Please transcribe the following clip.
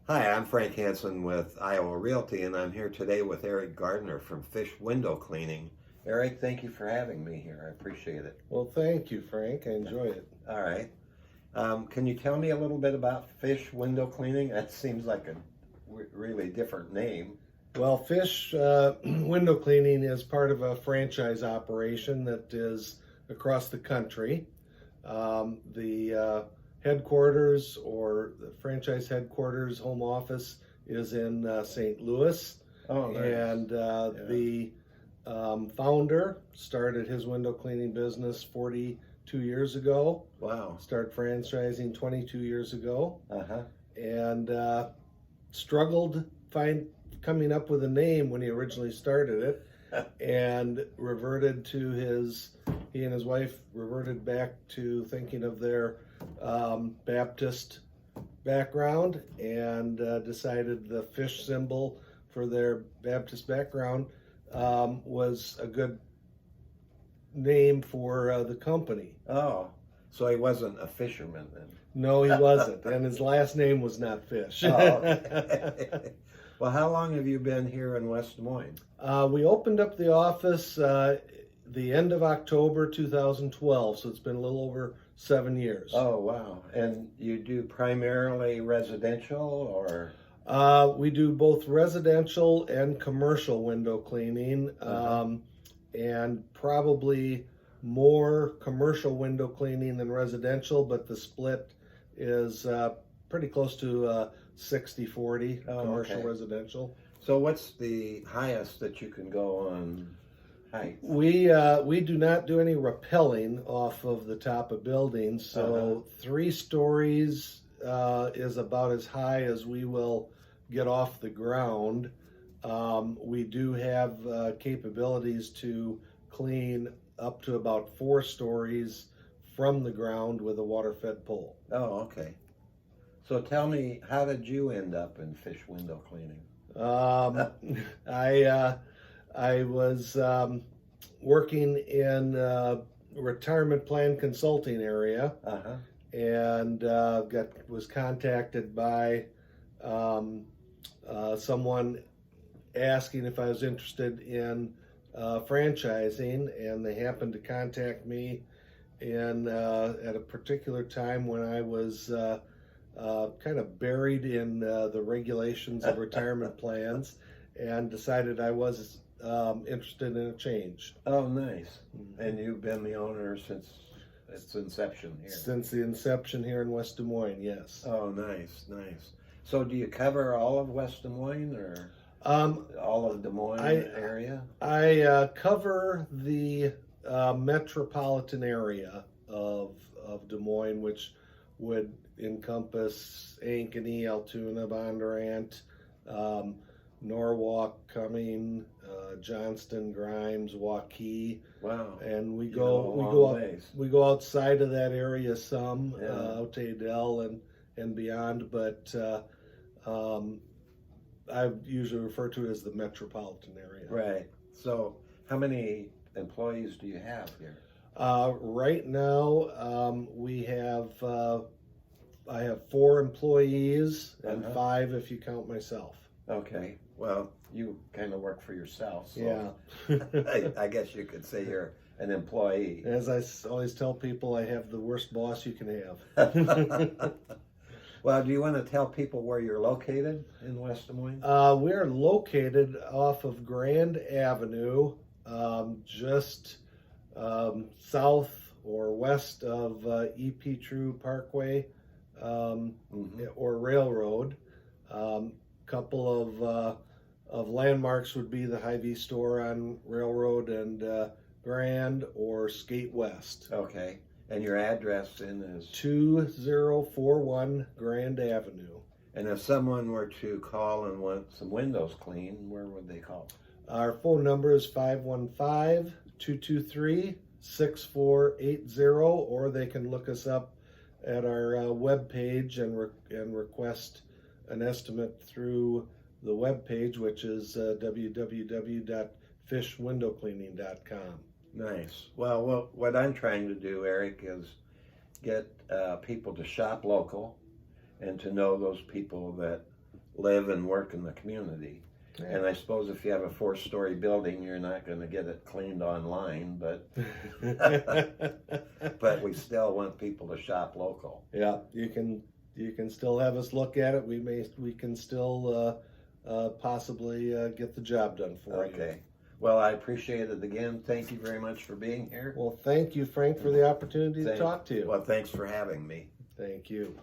Hi, I'm Frank Hanson with Iowa Realty, and I'm here today with Eric Gardner from Fish Window Cleaning. Eric, thank you for having me here. I appreciate it. Well, thank you, Frank. I enjoy it. All right. Can you tell me a little bit about Fish Window Cleaning? That seems like a really different name. Well, Fish Window Cleaning is part of a franchise operation that is across the country. The headquarters, or the franchise headquarters, home office, is in St. Louis. Oh, nice. And the founder started his window cleaning business 42 years ago. Wow. Started franchising 22 years ago. Uh-huh. And struggled coming up with a name when he originally started it, and he and his wife reverted back to thinking of their Baptist background, and decided the fish symbol for their Baptist background was a good name for the company. Oh, so he wasn't a fisherman then? No, he wasn't, and his last name was not Fish. Oh, okay. Well, how long have you been here in West Des Moines? We opened up the office the end of October 2012, so it's been a little over 7 years. Oh, wow. And you do primarily residential, or? We do both residential and commercial window cleaning, and probably more commercial window cleaning than residential, but the split is pretty close to 60-40 commercial, okay. Residential. So what's the highest that you can go on height? We do not do any rappelling off of the top of buildings, so 3 stories is about as high as we will get off the ground. We do have capabilities to clean up to about 4 stories from the ground with a water-fed pole. Oh, okay. So tell me, how did you end up in fish window cleaning? I was working in retirement plan consulting area, and was contacted by someone asking if I was interested in franchising, and they happened to contact me at a particular time when I was kind of buried in the regulations of retirement plans, and decided I was interested in a change. Oh, nice. And you've been the owner since its inception here? Since the inception here in West Des Moines, yes. Oh, nice, nice. So do you cover all of West Des Moines, or all of the Des Moines area? I cover the metropolitan area of Des Moines, which would encompass Ankeny, Altoona, Bondurant, Norwalk, Cumming, Johnston, Grimes, Waukee. Wow! And we go outside of that area some, out to Adel and beyond. But I usually refer to it as the metropolitan area. Right. So, how many employees do you have here? Right now, I have 4 employees, and 5 if you count myself. Okay. Well, you kind of work for yourself, so yeah. I guess you could say you're an employee. As I always tell people, I have the worst boss you can have. Well, do you want to tell people where you're located in West Des Moines? We're located off of Grand Avenue, just south or west of E.P. True Parkway, or Railroad. Couple of landmarks would be the Hy-Vee store on Railroad and Grand, or Skate West. Okay. And your address is? 2041 Grand Avenue. And if someone were to call and want some windows cleaned, where would they call? Our phone number is 515-223-6480, or they can look us up at our webpage and request an estimate through the webpage, which is www.fishwindowcleaning.com. Nice. Well, what I'm trying to do, Eric, is get people to shop local and to know those people that live and work in the community. Yeah. And I suppose if you have a 4-story building, you're not going to get it cleaned online, but but we still want people to shop local. Yeah, you can still have us look at it. We can still possibly get the job done for you. Okay. Well, I appreciate it again. Thank you very much for being here. Well, thank you, Frank, for the opportunity to talk to you. Well, thanks for having me. Thank you.